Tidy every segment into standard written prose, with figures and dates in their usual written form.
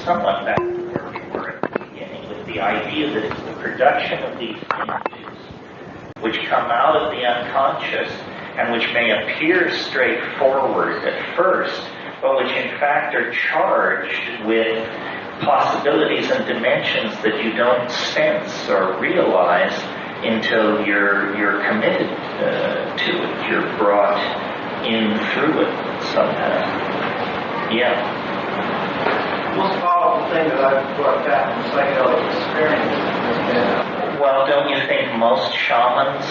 somewhat back to where we were at the beginning, with the idea that it's the production of these images which come out of the unconscious and which may appear straightforward at first, but which in fact are charged with possibilities and dimensions that you don't sense or realize until you're committed to it. You're brought in through it somehow. Yeah. The most powerful thing that I've brought back from psychedelic experience has been... Well, don't you think most shamans,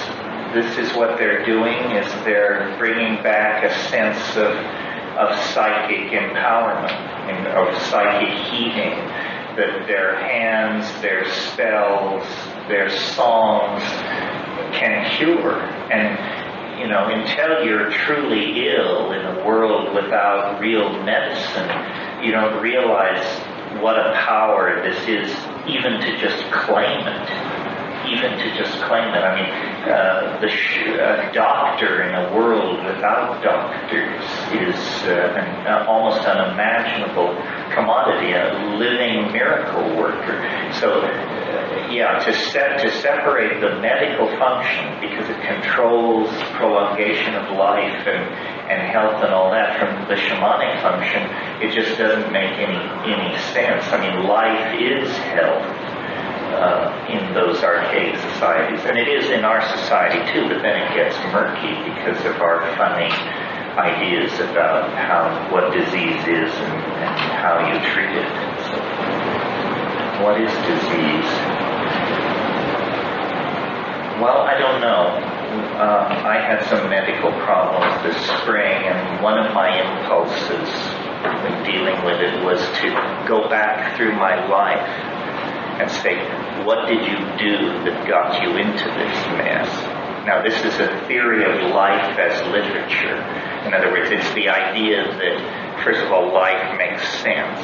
this is what they're doing, is they're bringing back a sense of psychic empowerment and of psychic healing, that their hands, their spells, their songs can cure. And, you know, until you're truly ill in a world without real medicine, you don't realize what a power this is, even to just claim it. Even to just claim it. I mean, a doctor in a world without doctors is an almost unimaginable commodity, a living miracle worker. So, to separate the medical function, because it controls prolongation of life and health and all that, from the shamanic function, it just doesn't make any sense. I mean, life is health. In those archaic societies, and it is in our society too, but then it gets murky because of our funny ideas about what disease is and how you treat it. So, what is disease? Well, I don't know. I had some medical problems this spring, and one of my impulses when dealing with it was to go back through my life and say, what did you do that got you into this mess? Now, this is a theory of life as literature. In other words, it's the idea that, first of all, life makes sense.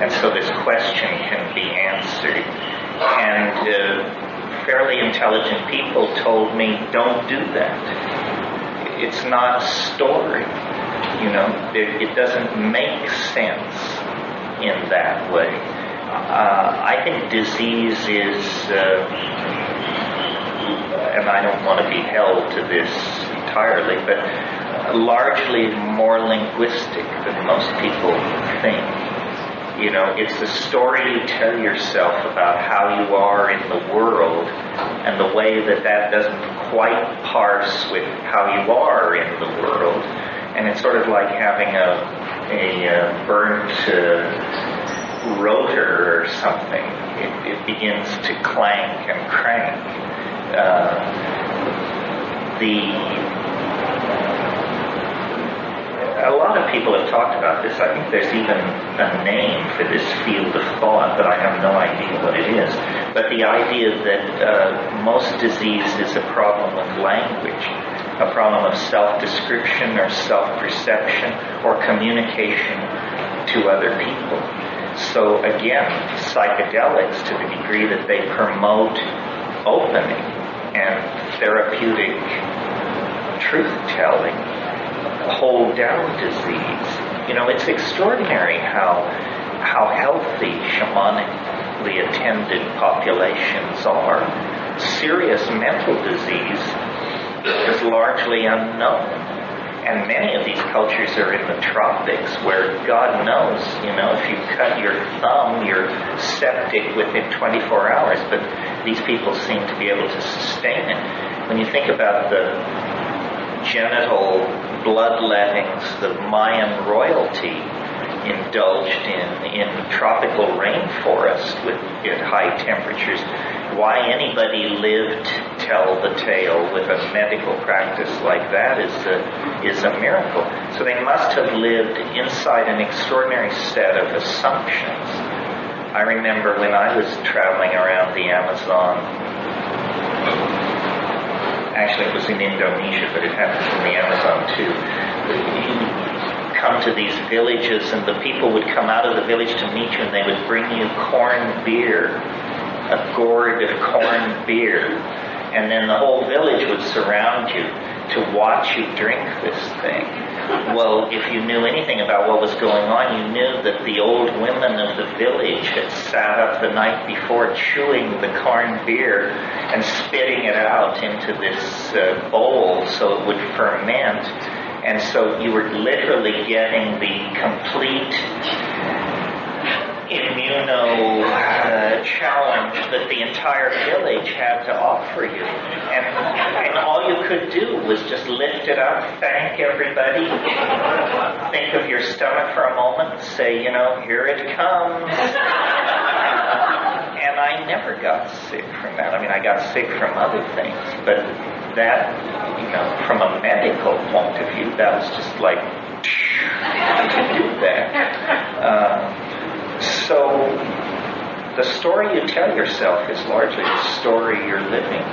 And so this question can be answered. And fairly intelligent people told me, don't do that. It's not a story. You know, it doesn't make sense in that way. I think disease is, and I don't want to be held to this entirely, but largely more linguistic than most people think. You know, it's the story you tell yourself about how you are in the world, and the way that doesn't quite parse with how you are in the world. And it's sort of like having a burnt rotor or something. It begins to clank and crank. A lot of people have talked about this. I think there's even a name for this field of thought, but I have no idea what it is. But the idea that most disease is a problem of language, a problem of self-description or self-perception or communication to other people. So again, psychedelics, to the degree that they promote opening and therapeutic truth-telling, hold down disease. You know, it's extraordinary how healthy shamanically attended populations are. Serious mental disease is largely unknown. And many of these cultures are in the tropics, where God knows, you know, if you cut your thumb, you're septic within 24 hours, but these people seem to be able to sustain it. When you think about the genital bloodlettings the Mayan royalty indulged in tropical rainforest at high temperatures, why anybody lived to tell the tale with a medical practice like that is a miracle. So they must have lived inside an extraordinary set of assumptions. I remember when I was traveling around the Amazon, actually it was in Indonesia, but it happened in the Amazon too. You come to these villages, and the people would come out of the village to meet you, and they would bring you corned beer, a gourd of corned beer, and then the whole village would surround you to watch you drink this thing. Well, if you knew anything about what was going on, you knew that the old women of the village had sat up the night before chewing the corn beer and spitting it out into this bowl so it would ferment. And so you were literally getting the complete challenge that the entire village had to offer you. And all you could do was just lift it up, thank everybody, think of your stomach for a moment, say, here it comes. And I never got sick from that. I mean, I got sick from other things, but that, from a medical point of view, that was just like, do that. So the story you tell yourself is largely the story you're living.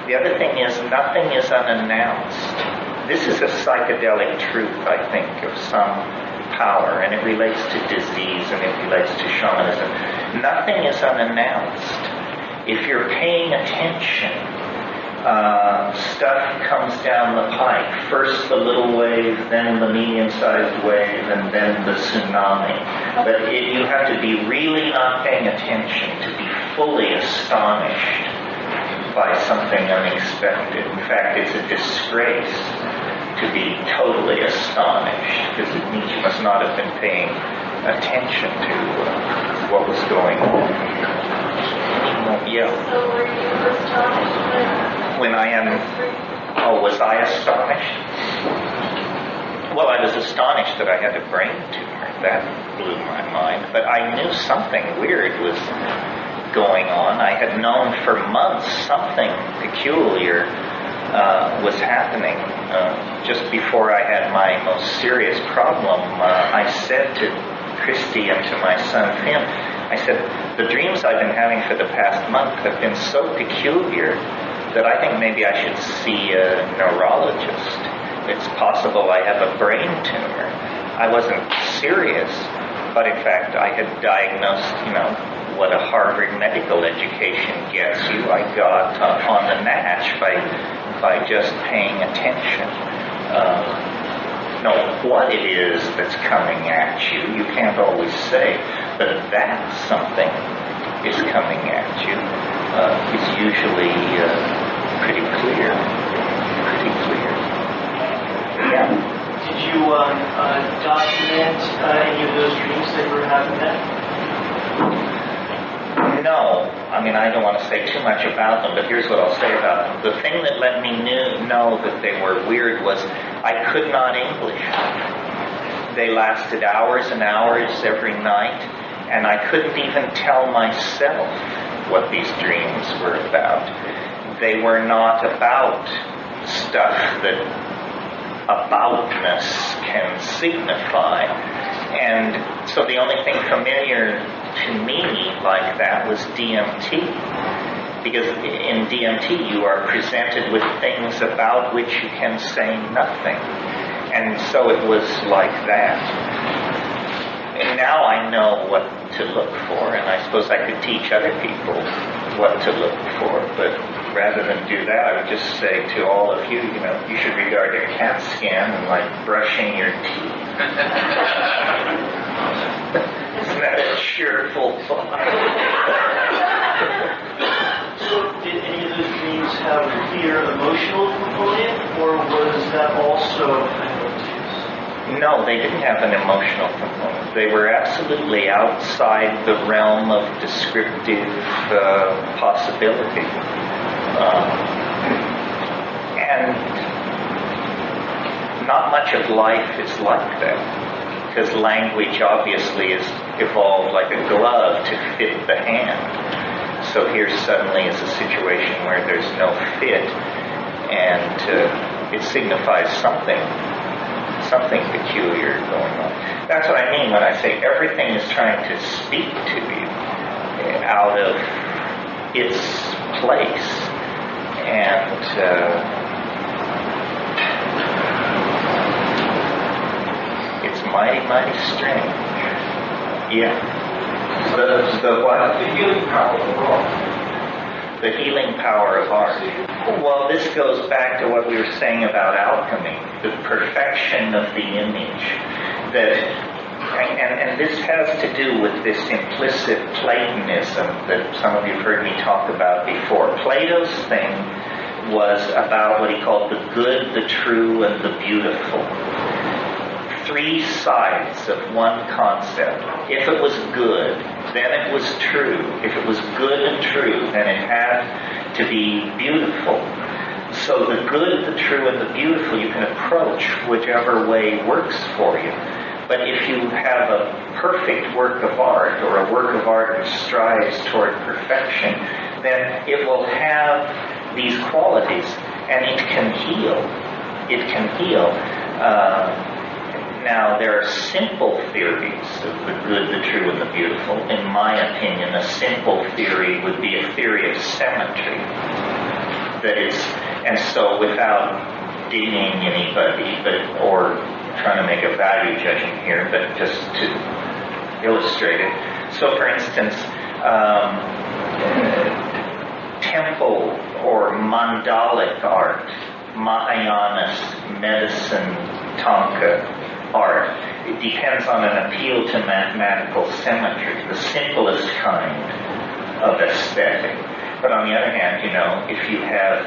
The other thing is, nothing is unannounced. This is a psychedelic truth, I think, of some power, and it relates to disease and it relates to shamanism. Nothing is unannounced. If you're paying attention, stuff comes down the pike. First the little wave, then the medium-sized wave, and then the tsunami. But you have to be really not paying attention to be fully astonished by something unexpected. In fact, it's a disgrace to be totally astonished, because it means you must not have been paying attention to what was going on. Yeah. So were you astonished when I am... Oh, was I astonished? Well, I was astonished that I had a brain tumor. That blew my mind. But I knew something weird was going on. I had known for months something peculiar was happening. Just before I had my most serious problem, I said to Christy and to my son Finn, I said, the dreams I've been having for the past month have been so peculiar that I think maybe I should see a neurologist. It's possible I have a brain tumor. I wasn't serious, but in fact I had diagnosed, what a Harvard medical education gets you. I got on the natch by just paying attention. What it is that's coming at you, you can't always say, but that something is coming at you is usually pretty clear. Yeah. Did you document any of those dreams that you were having then? No. I mean, I don't want to say too much about them, but here's what I'll say about them. The thing that let me know that they were weird was I could not English. They lasted hours and hours every night, and I couldn't even tell myself what these dreams were about. They were not about stuff that aboutness can signify. And so the only thing familiar to me like that was DMT. Because in DMT you are presented with things about which you can say nothing. And so it was like that. And now I know what to look for, and I suppose I could teach other people what to look for, but rather than do that, I would just say to all of you, you should regard a CAT scan like brushing your teeth. Isn't that a cheerful thought? So did any of those dreams have a clear emotional component, or was that also kind of obtuse? No, they didn't have an emotional component. They were absolutely outside the realm of descriptive possibility. And not much of life is like that, because language obviously is evolved like a glove to fit the hand. So here suddenly is a situation where there's no fit, and it signifies something peculiar going on. That's what I mean when I say everything is trying to speak to you out of its place. And it's mighty, mighty strange. Yeah. The what? The healing power of art. The healing power of art. Well, this goes back to what we were saying about alchemy, the perfection of the image. And this has to do with this implicit Platonism that some of you have heard me talk about before. Plato's thing was about what he called the good, the true, and the beautiful. Three sides of one concept. If it was good, then it was true. If it was good and true, then it had to be beautiful. So the good, the true, and the beautiful, you can approach whichever way works for you. But if you have a perfect work of art, or a work of art that strives toward perfection, then it will have these qualities, and it can heal. It can heal. Now, there are simple theories of the good, the true, and the beautiful. In my opinion, a simple theory would be a theory of symmetry. And so without dinging anybody, or trying to make a value judging here, but just to illustrate it. So, for instance, temple or mandalic art, Mahayanist medicine, Tanka art, it depends on an appeal to mathematical symmetry, the simplest kind of aesthetic. But on the other hand, if you have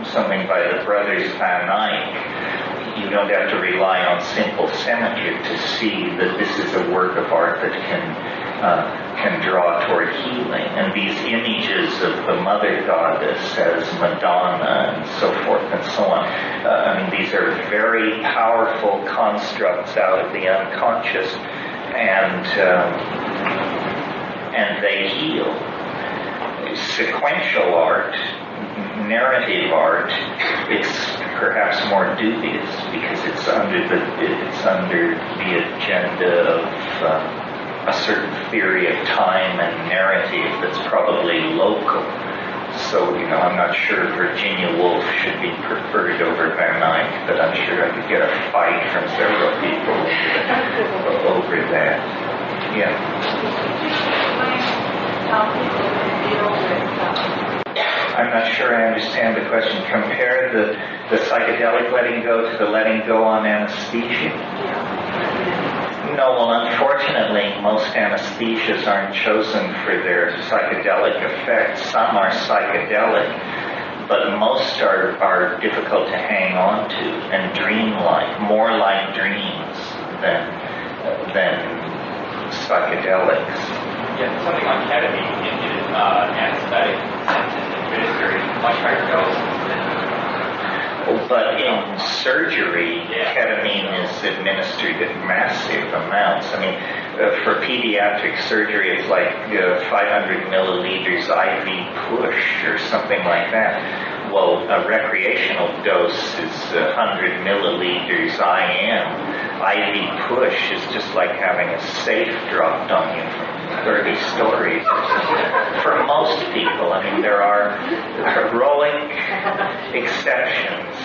something by the brothers Van Eyck, you don't have to rely on simple symmetry to see that this is a work of art that can draw toward healing. And these images of the Mother Goddess as Madonna and so forth and so on, these are very powerful constructs out of the unconscious, and they heal. Sequential art, narrative art, it's perhaps more dubious because it's under the agenda of a certain theory of time and narrative that's probably local. So, I'm not sure Virginia Woolf should be preferred over Van Eyck, but I'm sure I could get a fight from several people over that. Yeah. I'm not sure I understand the question. Compare the psychedelic letting go to the letting go on anesthesia? No, well, unfortunately, most anesthesias aren't chosen for their psychedelic effects. Some are psychedelic, but most are difficult to hang on to and dreamlike, more like dreams than psychedelics. Yeah, something like ketamine in anesthetic sense is administered in much higher doses. But in surgery, ketamine is administered in massive amounts. For pediatric surgery, it's like 500 milliliters IV push or something like that. Well, a recreational dose is 100 milliliters IM. IV push is just like having a safe dropped on you from 30 stories. For most people, there are heroic exceptions.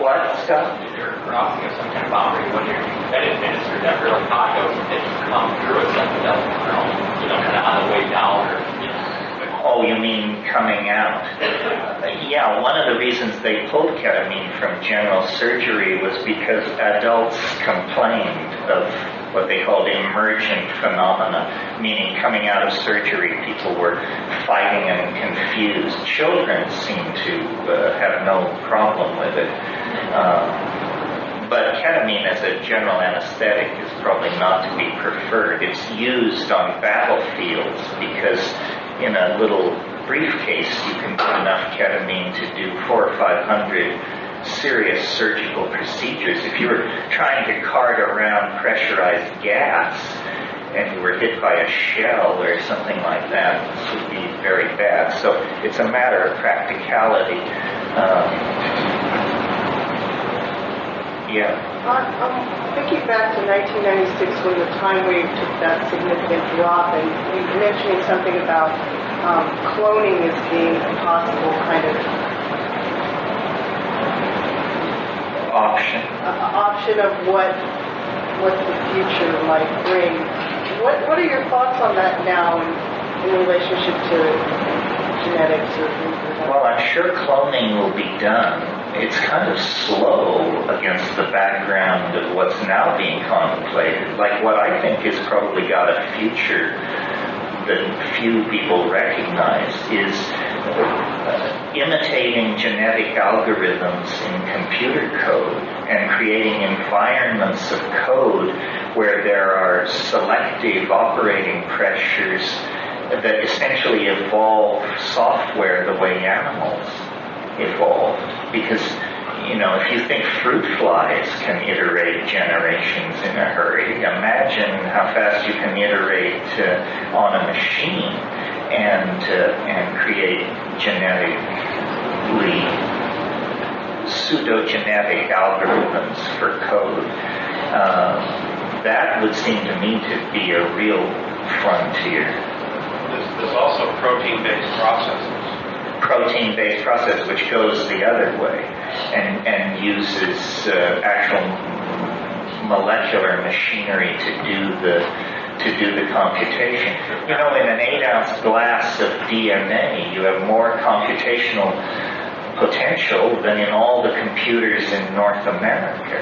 What stuff? You're crossing some kind of boundary when you're administered that real high dose that you come through a psychedelic, kind of on the way down. Oh, you mean coming out? Yeah, one of the reasons they pulled ketamine from general surgery was because adults complained of what they called emergent phenomena, meaning coming out of surgery, people were fighting and confused. Children seem to have no problem with it. But ketamine as a general anesthetic is probably not to be preferred. It's used on battlefields because in a little briefcase you can put enough ketamine to do 400 or 500 serious surgical procedures. If you were trying to cart around pressurized gas and you were hit by a shell or something like that, this would be very bad. So it's a matter of practicality. Thinking back to 1996 when the time wave took that significant drop, and you were mentioning something about cloning as being a possible kind of option of what the future might bring. What are your thoughts on that now? And in relationship to genetics or things like that? Well, I'm sure cloning will be done. It's kind of slow against the background of what's now being contemplated. Like what I think has probably got a future that few people recognize is imitating genetic algorithms in computer code and creating environments of code where there are selective operating pressures that essentially evolve software the way animals evolved. Because, if you think fruit flies can iterate generations in a hurry, imagine how fast you can iterate on a machine and create pseudogenetic algorithms for code. That would seem to me to be a real frontier. There's also protein-based processes. Protein-based process, which goes the other way and uses actual molecular machinery to do the computation. In an 8-ounce glass of DNA, you have more computational potential than in all the computers in North America.